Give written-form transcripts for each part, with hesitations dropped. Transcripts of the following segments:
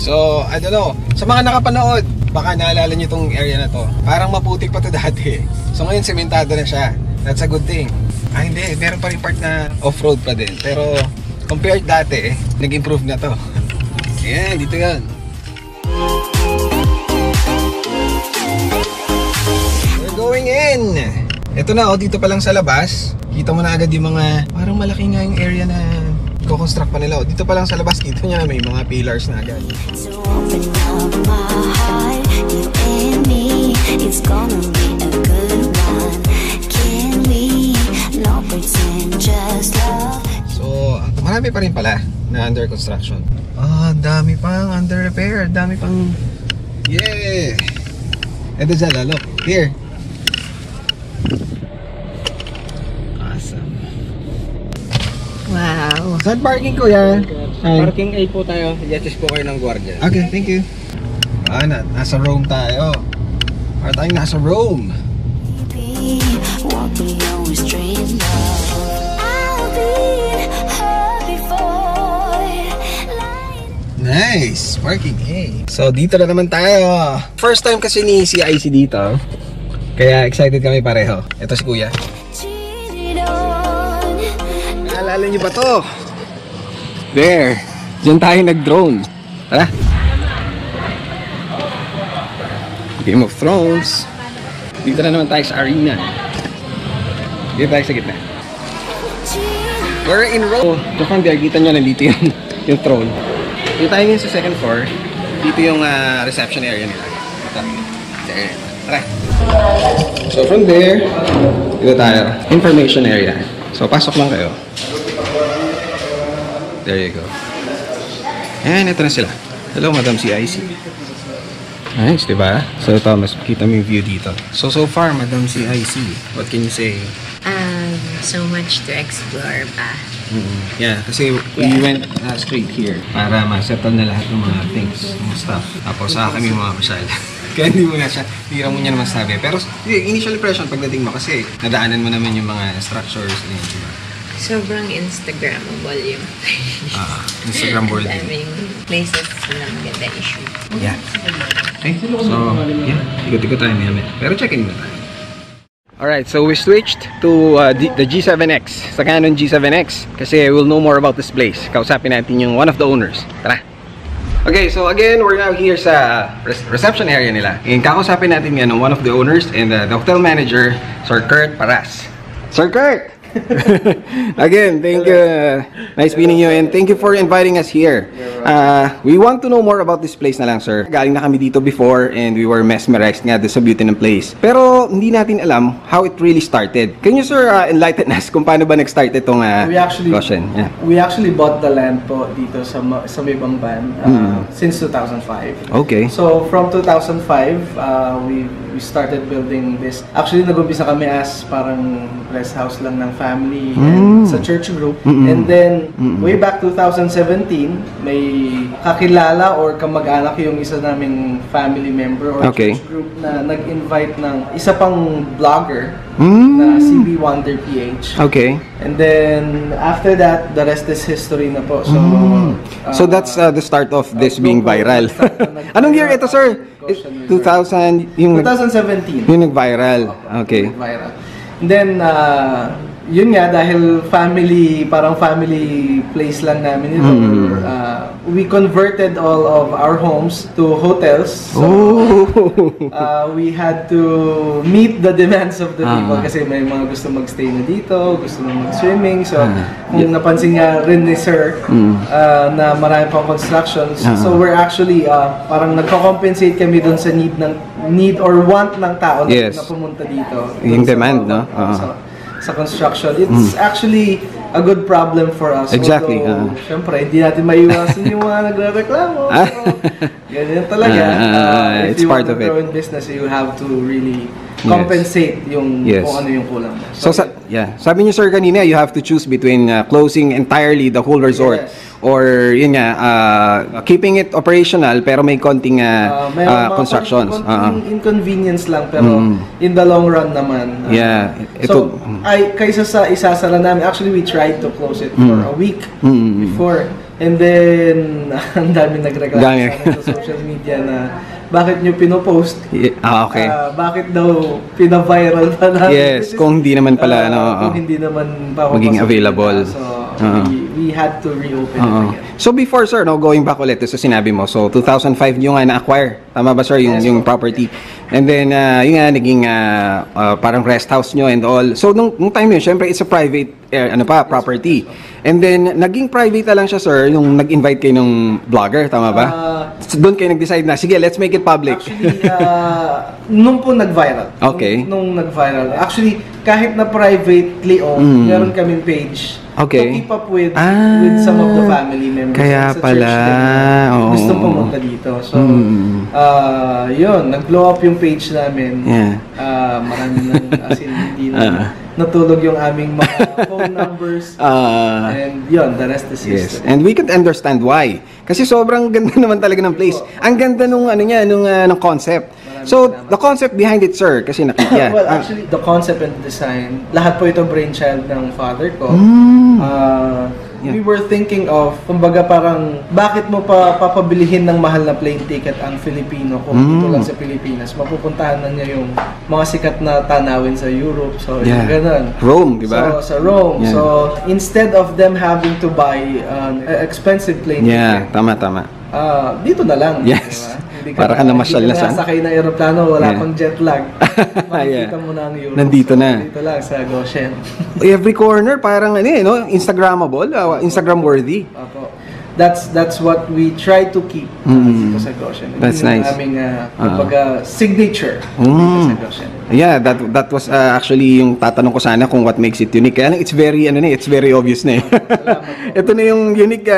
So, I don't know. Sa mga nakapanood, baka naalala nyo itong area na to. Parang maputik pa to dati. So ngayon, sementado na siya. That's a good thing. Ah, hindi. Meron pa rin part na off-road pa din. Pero, compared dati, nag-improve na to. Ayan, dito yan. We're going in! Ito na, dito pa lang sa labas. Kita mo na agad yung mga, parang malaki nga yung area na construct pa nila. Dito pa lang sa labas, kita nyo na may mga pillars na agad. So open up my heart, you and me, it's gonna be a good one. Can we not pretend just love? So, marami pa rin pala na under construction. Dami pang under repair, dami pang, yeah! Ito dyan, look, here. Wow. Saan parking kuya? Parking A po tayo. Yatis po kayo ng gwardiya. Okay, thank you. Nasa Rome tayo. Para tayong nasa Rome. Nice! Parking A. So, dito na naman tayo. First time kasi ni CIC dito. Kaya excited kami pareho. Ito si kuya. Naalala nyo ba to? There. Diyan tayo nag-drone. Tara. Game of Thrones. Dito na naman tayo sa arena. Dito tayo sa gitna. We're in Rome. So from there, kita nyo nandito yung throne. Dito tayo ngayon sa second floor. Dito yung reception area nila. There. Tara. So from there, dito tayo. Information area. So pasok lang kayo. There you go. And ito na sila. Hello, Madam CIC. Nice, diba? So ito, mas kita mo yung view dito. So far, Madam CIC, what can you say? So much to explore pa. Yeah, kasi we went straight here para ma-settle na lahat ng mga things, mga stuff. Tapos saka kami mga pasyal. Kaya hindi mo mo niya naman sabi. Pero initial impression pagdating mo kasi nadaanan mo naman yung mga structures. Diba? Sobrang Instagrammable yung Instagram board. Daming places na maganda issue. Yeah. Okay, so yeah, ikot-ikot tayo namin. Pero check-in muna tayo. Alright, so we switched to the G7X, sa Canon G7X, kasi we'll know more about this place. Kausapin natin yung one of the owners. Tara! Okay, so again, we're now here sa reception area nila. And kakausapin natin yan ng one of the owners and the hotel manager, Sir Kurt Paras. Sir Kurt! Again, thank you. Nice meeting you and thank you for inviting us here. We want to know more about this place na lang, sir. Galing na kami dito before and we were mesmerized nga sa beauty ng place. Pero hindi natin alam how it really started. Can you, sir, enlighten us kung paano ba nag-start itong Goshen? Yeah. We actually bought the land po dito sa may Bangban since 2005. Okay. So from 2005, we started building this. Actually, nag-umpisa kami as parang rest house lang ng family and sa church group. And then, way back 2017, may kakilala or kamag-anak yung isa naming family member or church group na nag-invite ng isa pang vlogger na CB Wonder PH. Okay. And then, after that, the rest is history na po. So, so that's the start of this being viral. Anong year ito, sir? 2017. Yung nag-viral. Okay. Nag-viral. And then, yun nga, dahil parang family place lang namin ito, we converted all of our homes to hotels. So, we had to meet the demands of the people kasi may mga gusto magstay na dito, gusto na mag-swimming. So, kung napansin nga rin ni Sir na marami pang constructions. So, we're actually parang nagko-compensate kami dun sa need or want ng tao na pumunta dito. Yung demand, no? Sa construction. It's actually a good problem for us. Exactly. Siyempre, hindi natin maiwasan yung mga nagre-reklamo. Ganyan talaga. If you want to grow in business, you have to really compensate yung kung ano yung kulang mo. So sabi niyo, sir, kanina, you have to choose between closing entirely the whole resort or yun nga, keeping it operational pero may konting constructions. Inconvenience lang pero in the long run naman. So, kaysa sa isasara namin, actually we tried to close it for a week before. And then, ang dami nagreklamo Dami. sa amin sa social media na bakit nyo pinopost? Okay. Bakit daw pina-viral pa natin? Yes, kung hindi naman pala, kung hindi naman pa maging available. So, we had to reopen it again. So before, sir, no, going back ulit sa sinabi mo, so 2005 yung na-acquire, tama ba, sir, yung property? And then, yung nga, naging parang rest house nyo and all. So nung time yun, syempre, it's a private property. And then, naging private na lang siya, sir, nung nag-invite kayo ng vlogger, tama ba? So, doon kayo nag-decide na, sige, let's make it public. Actually, nung po nag-viral. Okay. Nung nag-viral. Actually, kahit na privately owned, meron kaming page. Okay. To keep up with some of the family members. Kaya sa pala. Church din, gusto pumunta dito. So, yun, nag-blow up yung page namin. Yeah. Marami nang, as in, hindi na natulog yung aming mga phone numbers. And yun, the rest is history. Yes. And we could understand why. Kasi sobrang ganda naman talaga ng place. Ang ganda nung nung concept. So, the concept behind it, sir, kasi nakikita. Well, actually, the concept and design, lahat po ito brainchild ng father ko. We were thinking of, kumbaga parang, bakit mo papabilihin ng mahal na plane ticket ang Filipino kung dito lang sa Pilipinas? Mapupuntahan na niya yung mga sikat na tanawin sa Europe. So, yung ganun. Rome, di ba? So, sa Rome. Yeah. So, instead of them having to buy an expensive plane ticket. Tama. Dito na lang. Yes. Diba? Para ka namasyal na saan? Sakay na aeroplano, wala pang jet lag. Makikita mo na ang Europe. Nandito na. Dito lang sa Goshen. Every corner, parang no? Instagrammable, Instagram worthy. Opo. That's what we try to keep dito sa Goshen. That's nice. Aming signature dito sa Goshen. Yeah, that was actually yung tatanong ko sana kung what makes it unique. Kaya lang, it's very obvious na eh. Ito na yung unique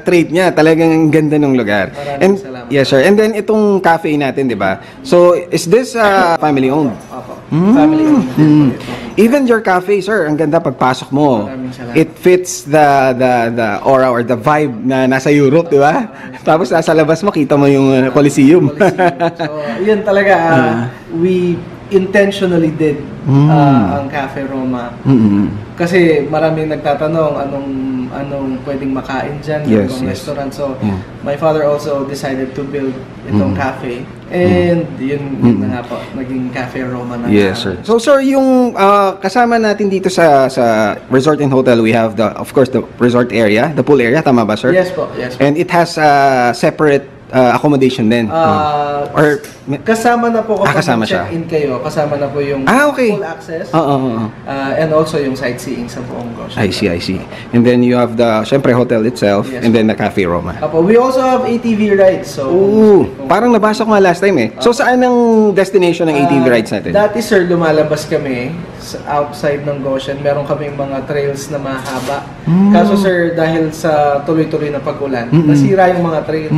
trait niya. Talagang ang ganda ng lugar. Maraming salamat. Yes, sir. And then itong cafe natin, di ba? So, is this family owned? Opo. Family owned. Even your cafe, sir, ang ganda pagpasok mo. It fits the aura or the vibe na nasa Europe, di ba? Tapos nasa labas mo, kita mo yung Coliseum. So, yun talaga, we intentionally did ang Cafe Roma. Kasi maraming nagtatanong anong pwedeng makain dyan, yung restaurant. So, my father also decided to build itong cafe. And yun na nga po, naging Cafe Roma na. Yes, sir. So, sir, yung kasama natin dito sa resort and hotel, we have of course, the resort area, the pool area, tama ba, sir? Yes po, yes po. And it has separate accommodation din. Or kasama na po kapag kasama siya. check-in kayo, kasama na po yung okay. full access. And also yung sightseeing sa buong Goshen. I see. And then you have the, syempre, hotel itself, and then the Cafe Roma. We also have ATV rides. So, parang nabasa ko nga last time eh. So, saan ang destination ng ATV rides natin? Dati, sir, lumalabas kami outside ng Goshen. Meron kaming mga trails na mahaba. Kaso, sir, dahil sa tuloy-tuloy na pag-ulan, nasira yung mga trail.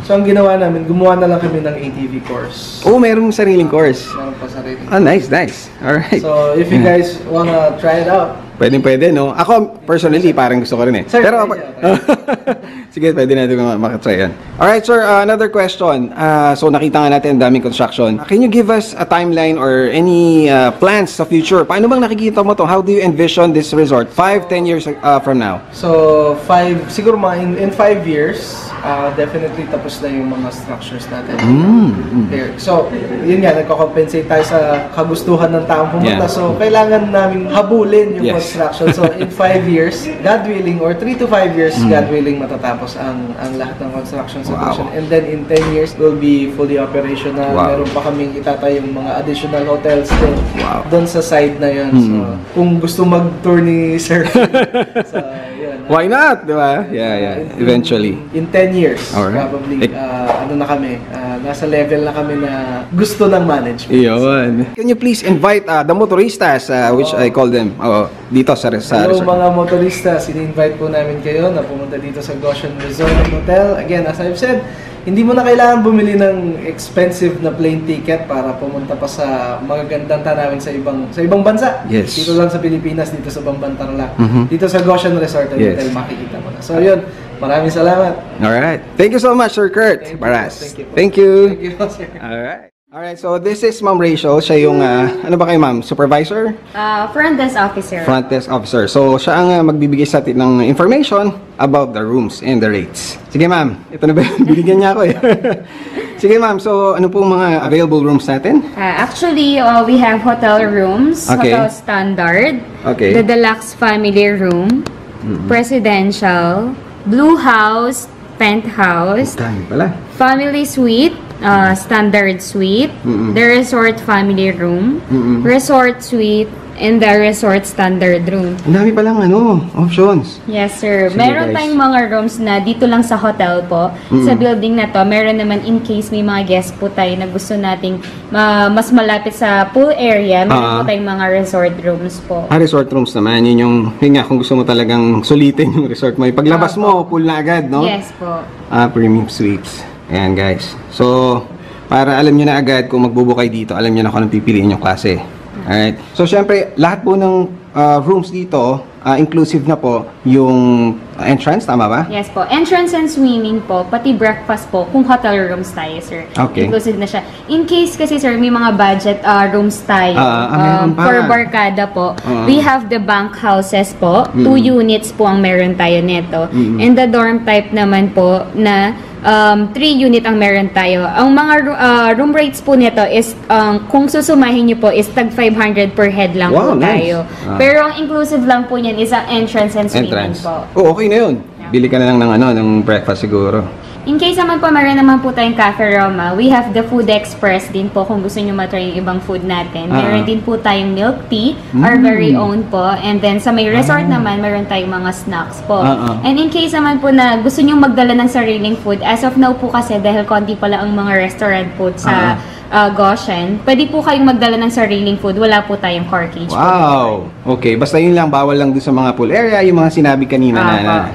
So, ang ginawa namin, gumawa na lang kami ng ATV course. Merong sariling course. Meron pa sariling. Nice. Alright. So, if you guys wanna try it out, pwede, no? Ako, personally, parang gusto ko rin eh. Sir, pero, sige, pwede natin makatry yan. Alright, sir, another question. So, nakita nga natin daming construction. Can you give us a timeline or any plans sa future? Paano bang nakikita mo to? How do you envision this resort 5-10 years from now? So, siguro mga in 5 years, definitely tapos na yung mga structures natin. There. So, yun nga, nagko-compensate tayo sa kagustuhan ng taong pumunta. So, kailangan namin habulin yung construction. So, in 5 years, God willing, or 3 to 5 years, God willing, matatapos ang lahat ng construction sa Goshen. And then, in 10 years, we'll be fully operational. Meron pa kaming itatayong mga additional hotels din doon sa side na yun. So, kung gusto mag-tour ni Sir, so, yun. Why not? Diba? Yeah. Eventually. In 10 years, probably, na kami, nasa level na kami na gusto ng management. Yun. Can you please invite the motoristas, which I call them, dito sa resort? Hello mga motoristas, ini-invite po namin kayo na pumunta dito sa Goshen Resort and Hotel. Again, as I've said, hindi mo na kailangan bumili ng expensive na plane ticket para pumunta pa sa magagandang tanawin sa ibang bansa. Yes. Dito lang sa Pilipinas, dito sa Bamban Tarlac. Dito sa Goshen Resort and Hotel, makikita mo na. So yun, maraming salamat. Alright. Thank you so much, Sir Kurt Baras. Thank you. Thank you. Thank you, sir. Alright. Alright, so this is Ma'am Rachel. Siya yung, ano ba kayo ma'am? Supervisor? Front desk officer. Front desk officer. So, siya ang magbibigay sa atin ng information about the rooms and the rates. Sige ma'am, ito na ba? Binigyan niya ako eh. Sige ma'am, so ano pong mga available rooms natin? Actually, we have hotel rooms, Okay. hotel standard, Okay. the deluxe family room, presidential, blue house, penthouse, Dami pala. family suite, standard suite, the resort family room, resort suite, and the resort standard room. Ang dami palang options. Yes, sir. Sige, Meron guys. tayong mga rooms na dito lang sa hotel po. Sa building na to, meron naman in case may mga guests po tayo na gusto nating mas malapit sa pool area, meron po tayong mga resort rooms po. Resort rooms naman, yun nga, kung gusto mo talagang sulitin yung resort mo. Paglabas mo, pool na agad, no? Yes po. Premium suites. Ayan guys. So, para alam nyo na agad kung magbubukay dito, alam nyo na kung anong pipiliin yung klase. Alright. So, syempre, lahat po ng rooms dito, inclusive na po yung entrance, tama ba? Yes po. Entrance and swimming po, pati breakfast po, kung hotel rooms tayo, sir. Okay. Inclusive na siya. In case kasi, sir, may mga budget rooms tayo. Meron pa. For barkada po, we have the bunk houses po. 2 units po ang meron tayo neto. And the dorm type naman po na 3 unit ang meron tayo. Ang mga room rates po nito is, kung susumahin nyo po, is tag 500 per head lang Wow, po nice. tayo. Pero ang inclusive lang po niyan is ang entrance and swimming Entrance. po. Oh, okay na yun. Bili ka na lang ng breakfast siguro. In case naman po, meron naman po tayong Cafe Roma. We have the Food Express din po kung gusto nyo matry yung ibang food natin. Meron din po tayong milk tea, our very own po. And then sa may resort naman, meron tayong mga snacks po. And in case naman po na gusto nyo magdala ng sariling food, as of now po kasi dahil konti pala ang mga restaurant po sa Goshen, pwede po kayong magdala ng sariling food. Wala po tayong car cage po. Wow! Okay, basta yun lang, bawal lang doon sa mga pool area, yung mga sinabi kanina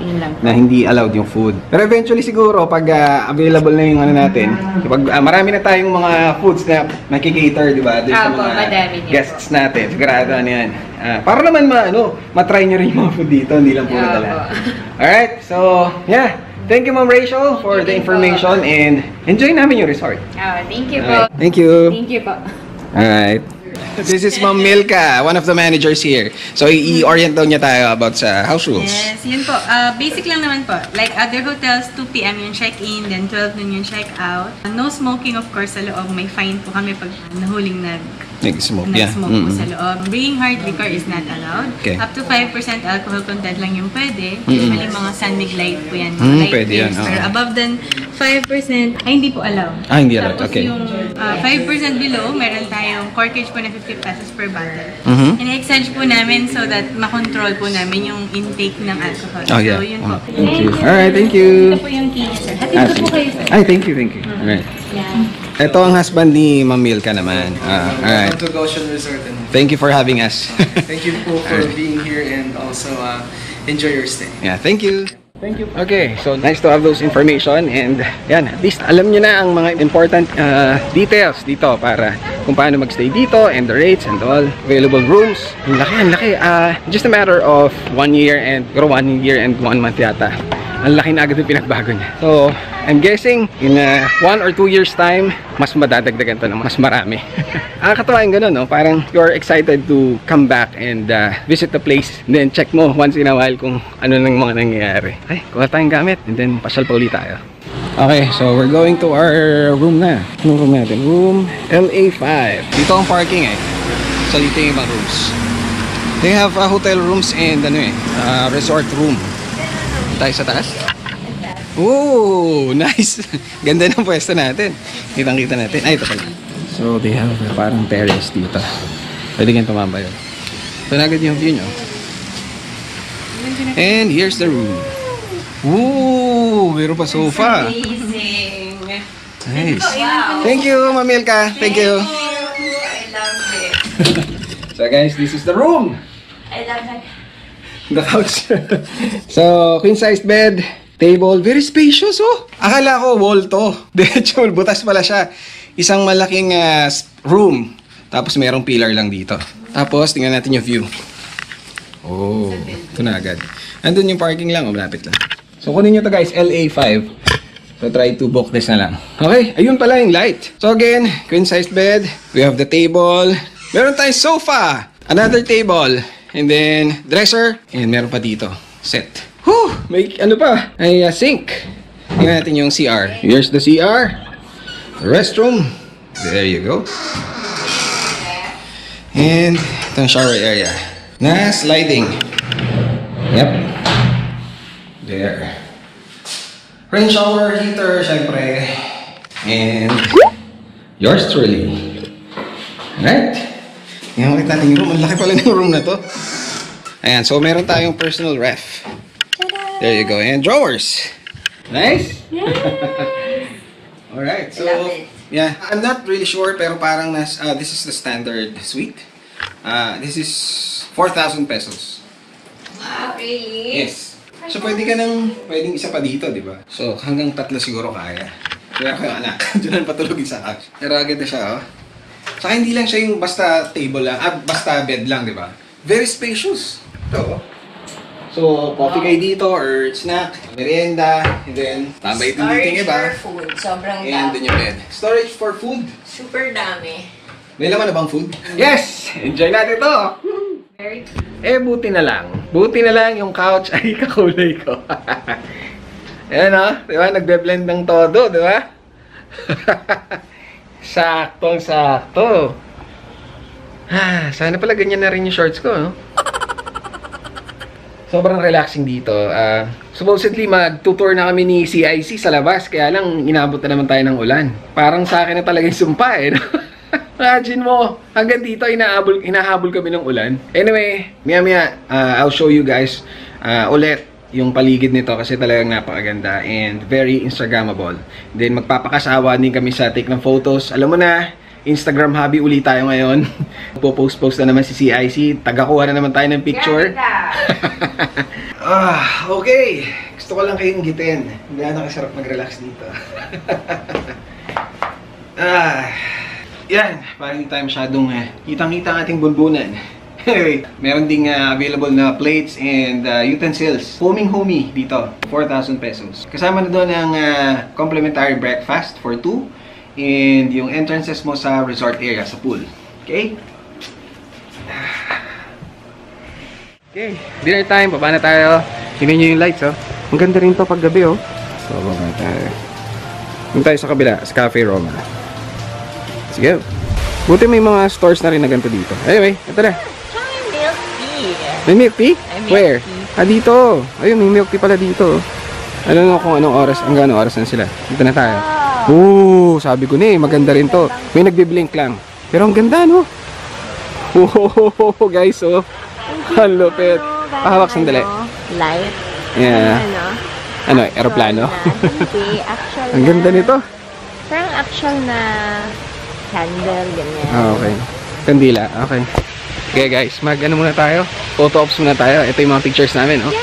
Yun lang po. na hindi allowed yung food. Pero eventually siguro, pag available na yung natin, pag marami na tayong mga foods na nakikater, di ba? Doon sa mga madami din guests natin, sigurado na yan. Para naman matry nyo rin yung mga food dito, hindi lang puro dala. Alright, so, yeah. Thank you, Ma'am Rachel, for the information and enjoy namin yung resort. Thank you po. Thank you. Thank you po. Alright. This is Ma'am Milka, one of the managers here. So, i-orient daw niya tayo about sa house rules. Yes, yun po. Basic lang naman po. Like other hotels, 2 p.m. yung check-in, then 12 noon yung check-out. No smoking, of course, sa loob. May fine po kami pag nahuling Nag-smoke, nag-smoke po sa loob. Bringing hard liquor is not allowed. Okay. Up to 5% alcohol content lang yung pwede. Usually mga San Mig Light po yan. Mga light pwede yan, drinks. Pero above than 5%, ay hindi po allowed. Hindi allowed, Tapos okay. yung 5% below, meron tayong corkage po na 50 pesos per bottle. In-exchange po namin so that makontrol po namin yung intake ng alcohol. Oh, yeah. So, yun po. Thank you. Alright, thank you. Ito po yung key, sir. Hatid ko po kayo, sir. Ay, thank you. Alright. Ito ang husband ni Ma'am Milka naman. Alright. To Goshen Resort. And Thank you for having us. thank you po for being here and also enjoy your stay. Yeah, thank you. Thank you. Okay, so nice to have those information and yan, at least alam nyo na ang mga important details dito para kung paano magstay dito and the rates and all. Available rooms. Ang laki. Just a matter of 1 year and 1 year and 1 month yata. Ang laki na agad yung pinagbago niya. So, I'm guessing in 1 or 2 years time, mas madadagdagan to ng mas marami. Nakakatawa yung ganun, no? Parang you're excited to come back and visit the place. And then check mo once in a while kung ano nang mga nangyayari. Ay, kuha tayong gamit. And then pasyal pa ulit tayo. Okay, so we're going to our room na. Anong room natin? Room LA5. Dito ang parking eh. So dito yung ibang rooms. They have hotel rooms and resort room. Tayo sa taas? Oh, nice! Ganda ng pwesto natin. Kitang-kita natin. Ay, ito pala. So, they have parang terrace dito. Pwede kang tumambay. Ito na agad yung view nyo. And here's the room. Ooh, meron pa sofa. Amazing! Nice. Thank you, Ma'am Milka. Thank you. I love it. So guys, this is the room. I love it. The couch. So, queen-sized bed, table, very spacious oh. Akala ko wall to. Diretso, butas pala siya. Isang malaking room. Tapos merong pillar lang dito. Tapos, tingnan natin yung view. Oh, ito na agad. Andun yung parking lang, malapit lang. So, kunin nyo to guys, LA5. So try to book this na lang. Okay, ayun pala yung light. So again, queen-sized bed. We have the table. Meron tayong sofa. Another table. And then dresser. And meron pa dito. Set. Whew! May ano pa? Ay sink. Tingnan natin yung CR. Here's the CR. The restroom. There you go. And itong shower area. Na sliding. Yep. There. Rain shower, heater, syempre. And yours truly. Alright. Ngayon makita natin yung room. Ang laki pala ng room na to. Ayan, so meron tayong personal ref. There you go. And drawers. Nice? Yes. Alright, so yeah, I'm not really sure pero parang this is the standard suite. This is 4,000 pesos. Wow, really? Yes. So pwedeng isa pa dito, di ba? So hanggang 3 siguro kaya. Kaya kayo anak, dyan patulog isa ka. Pero agad na siya, oh. Saka hindi lang siya yung basta table lang, basta bed lang, di ba? Very spacious. Ito, oh. So, coffee kayo dito or snack, merienda, and then tambay ito dito yung iba. Storage for food. Sobrang And dami. then yung bed. Storage for food. Super dami. May laman na bang food? Yes! Enjoy natin ito! Very Buti na lang. Buti na lang yung couch ay kakulay ko. Ayan o, di ba? Nagbe-blend ng todo, di ba? Saktong-sakto. Sana pala ganyan na rin yung shorts ko, no? Sobrang relaxing dito. Supposedly, mag-tutor na kami ni CIC sa labas. Kaya lang, inabot na naman tayo ng ulan. Parang sa akin na talaga yung sumpa, eh. Imagine mo, hanggang dito, hinahabol kami ng ulan. Anyway, maya-maya, I'll show you guys ulit yung paligid nito kasi talagang napakaganda and very Instagrammable. Then, magpapakasawa din kami sa take ng photos. Alam mo na, Instagram hobby ulit tayo ngayon. Post na naman si CIC. Tagakuha na naman tayo ng picture. Okay. Gusto ko lang kayong gitin. Gano'n kasarap mag-relax dito. Yan. Parang hindi tayo masyadong kitang-kita ang ating bunbunan. Anyway, meron ding available na plates and utensils. Homing dito. 4,000 pesos. Kasama na doon ang complimentary breakfast for 2. And yung entrances mo sa resort area, sa pool. Okay? Okay, dinner time. Baba na tayo. Tingnan nyo yung lights, oh. Ang ganda rin to pag gabi, oh. So, baba na tayo. Doon tayo sa kabila, sa Cafe Roma. Sige. Buti may mga stores na rin na ganito dito. Anyway, ito na. milk tea. May milk tea? May milk Where? tea. Dito. Ayun, may milk tea pala dito. Ano kung anong oras, hanggang anong oras na sila. Dito na tayo. Sabi ko na maganda rin to. May nagbi-blink lang. Pero ang ganda, no? Guys, oh. Ang lupit. Pahawak sandali. Light. Yeah. Ano, aeroplano? Ang ganda nito. Parang actual na candle, ganyan. Okay. Kandila, okay. Okay guys, mag-ano muna tayo? Photo ops muna tayo. Ito yung mga pictures namin, oh.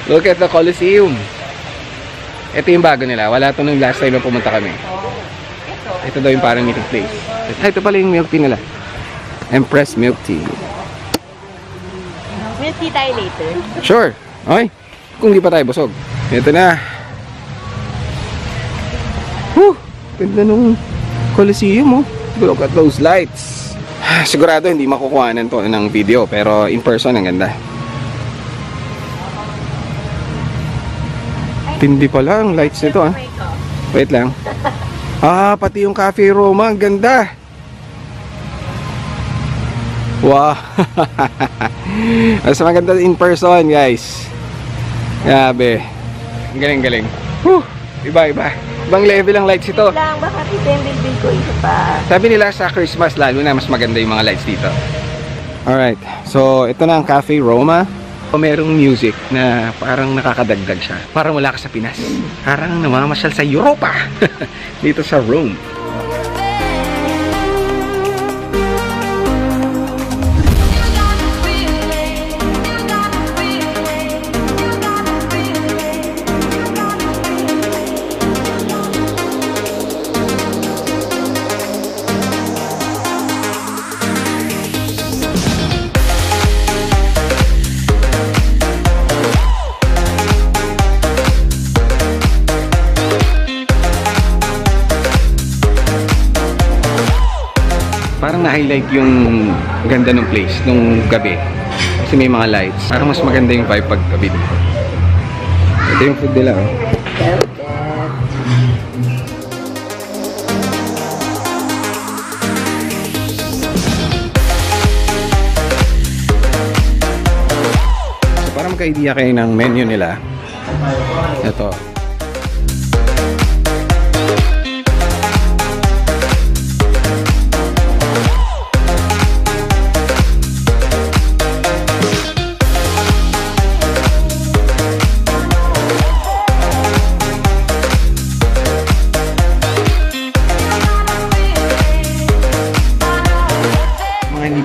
Look at the Coliseum. Ito yung bago nila. Wala ito nung last time na pumunta kami. Ito daw yung parang meeting place. Ito pala yung milk tea nila. Empress milk tea. Milk tea tayo later. Sure. Okay. Kung di pa tayo busog. Ito na. Ganda nung Coliseum, oh. Look at those lights. Sigurado hindi makukuhanan to ng video. Pero in person, ang ganda. Tindi pala ang lights nito, ah. Wait lang. Pati yung Cafe Roma, ang ganda. Wow. Mas maganda in person, guys. Grabe. Galing. Iba. Ibang level ang lights ito. Lang, baka i-bilbil ko isa pa. Sabi nila sa Christmas, lalo na mas maganda yung mga lights dito. Alright. So, ito na ang Cafe Roma. Merong music na parang nakakadagdag siya. Parang wala ka sa Pinas. Parang namamasyal sa Europa. Dito sa Rome. Parang na-highlight yung ganda ng place nung gabi. Kasi may mga lights. Parang mas maganda yung vibe pag gabi dito. Ito yung food nila, oh. So, para magka-idea kayo ng menu nila, ito.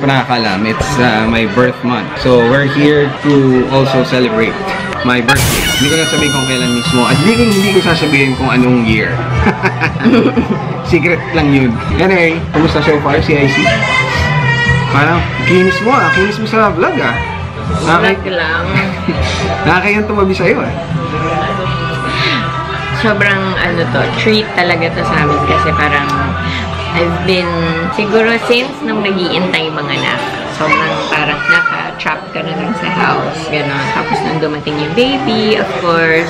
Nakakalam, it's my birth month. So we're here to also celebrate my birthday. Hindi ko na sabihin kung kailan mismo at hindi ko sasabihin kung anong year. Secret lang yun. Anyway, kumusta so far si IC? Parang kinis mo sa vlog ah. Vlog lang. Nakakayang tumabi sa'yo ah. Sobrang treat talaga to sa amin kasi parang I've been, siguro since nung nag-iintay mga anak, sobrang parang naka-trap ka na lang sa house, gano'n. Tapos nung dumating yung baby, of course,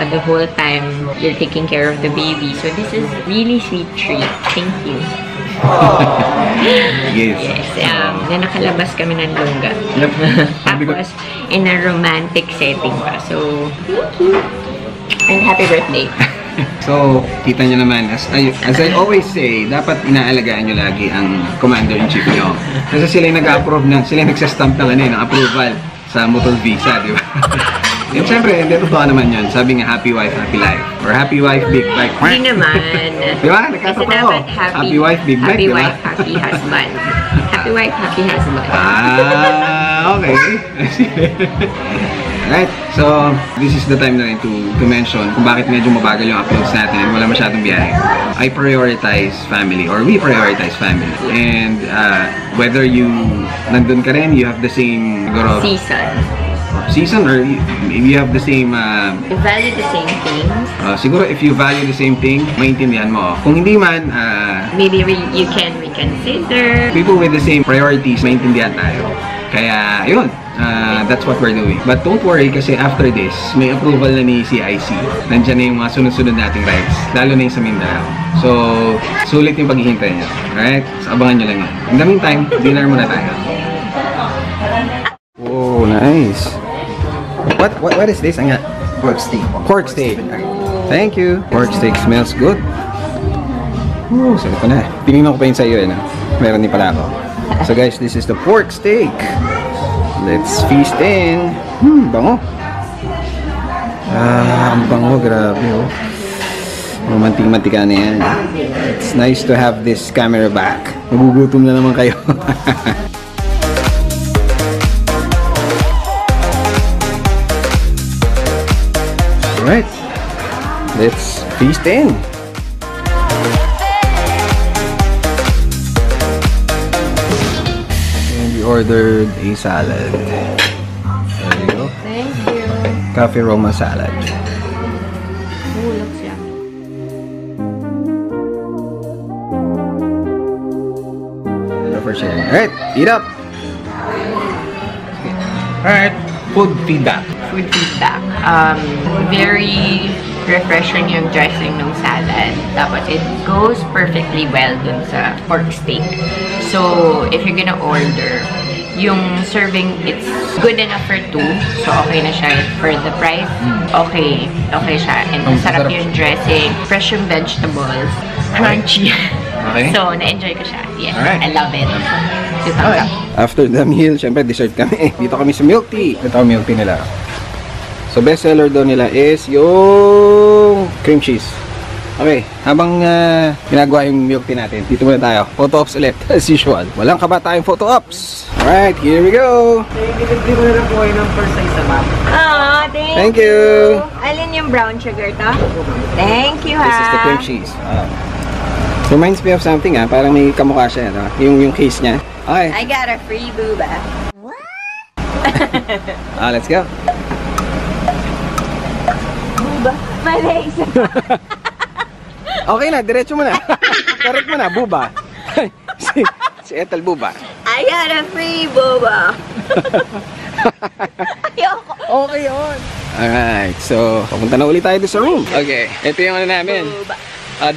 the whole time, you're taking care of the baby. So this is really sweet treat. Thank you. Yes. Na nakalabas kami ng lungga. Tapos, in a romantic setting pa. So, thank you. And happy birthday. So, kita nyo naman, as I always say, dapat inaalagaan nyo lagi ang commander-in-chief nyo. Kasi sila yung nag-approve sila yung nagsastamp ng approval sa motor visa, di ba? And syempre, hindi totoo naman yun. Sabi nga, happy wife, happy life. Or happy wife, big bike. Hindi naman. Di ba? Kasi dapat happy wife, big bike, happy di ba? wife, happy husband. Happy wife, happy husband. Okay. Alright, so this is the time na rin to mention kung bakit medyo mabagal yung uploads natin and wala masyadong biyahe. I prioritize family, or we prioritize family. And whether you nandun ka rin, you have the same season or you have the same You value the same things. siguro if you value the same thing, maintindihan mo. Kung hindi man, Maybe you can reconsider. people with the same priorities, maintindihan tayo. Kaya, yun. That's what we're doing. But don't worry kasi after this, may approval na ni CIC. Nandiyan na yung mga sunod-sunod nating rides. Lalo na yung sa Mindanao. So, sulit yung paghihintay niyo. Alright? So, abangan nyo lang yun. In the meantime, dinner muna tayo. Oh, nice. What is this? Pork steak. Pork steak. Thank you. Pork steak smells good. Oh, sarap pa na. Pinignan ko pa yun sa iyo, no? Meron din pala ako. So guys, this is the pork steak. Let's feast in. Bango. Ang bango, grabe oh. Mantik-mantika na yan. It's nice to have this camera back. Magugutom na naman kayo. Alright. Let's feast in. Ordered a salad. There you go. Thank you. Cafe Roma salad. Looks yummy. For sharing. Alright, eat up. Alright, food feedback. Food feedback. Very refreshing yung dressing ng salad. Tapos it goes perfectly well dun sa pork steak. So, if you're gonna order, yung serving, it's good enough for two. So, okay na siya for the price. Okay siya. And masarap yung dressing. Fresh yung vegetables. Crunchy. Okay. So, na-enjoy ko siya. Yes, Alright. I love it. So, thumbs up. After the meal, syempre dessert kami. Dito kami sa milk tea. Ito ang milk tea nila. So, best seller daw nila is yung cream cheese. Okay, habang ginagawa yung milk tea natin, dito muna tayo. Photo ops ulit, as usual. Walang kaba tayong photo ops. Alright, here we go. Delivery ko na lang po kayo ng first size sa map. Thank you. Alin yung brown sugar to? Thank you, ha. This is the cream cheese. Reminds me of something parang may kamukha siya. No? Yung case niya. Okay. I got a free booba. Let's go. Booba? Mali. Okay na, diretso mo na. Correct mo na, buba. si Ethel Buba. I got a free boba. Ayoko. Okay yun. Alright, so papunta na ulit tayo doon sa room. Okay, ito yung ano namin. Boba.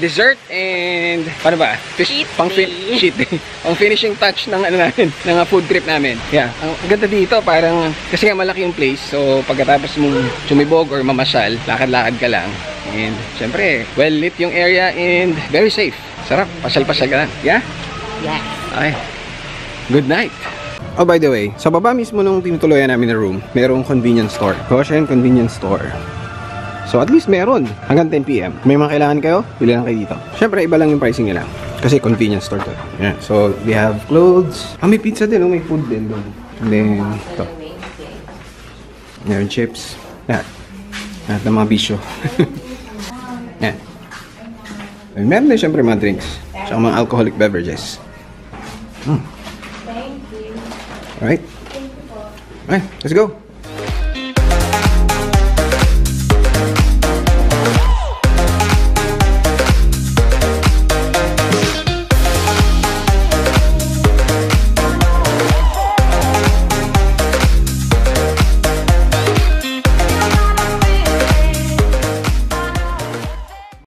Dessert and paano ba? Cheat day. Cheat day. Ang finishing touch ng ano namin, ng food trip namin. Yeah, ang ganda dito parang kasi nga malaki yung place. So pagkatapos mong sumibog or mamasyal, lakad-lakad ka lang. And syempre, well lit yung area and very safe. Sarap, pasyal-pasyal ka lang. Yeah? Yes. Okay. Good night. Oh, by the way, sa baba mismo nung tinutuloyan namin na room, merong convenience store. Goshen Convenience Store. So at least meron hanggang 10 PM. May mga kailangan kayo, bili lang kayo dito. Syempre iba lang yung pricing nila kasi convenience store to. Yeah. So we have clothes. May pizza din, may food din doon. And then ito. Meron chips. Lahat. Lahat ng mga bisyo. Yan. Meron din syempre mga drinks. Tsaka mga alcoholic beverages. Alright. Alright, let's go.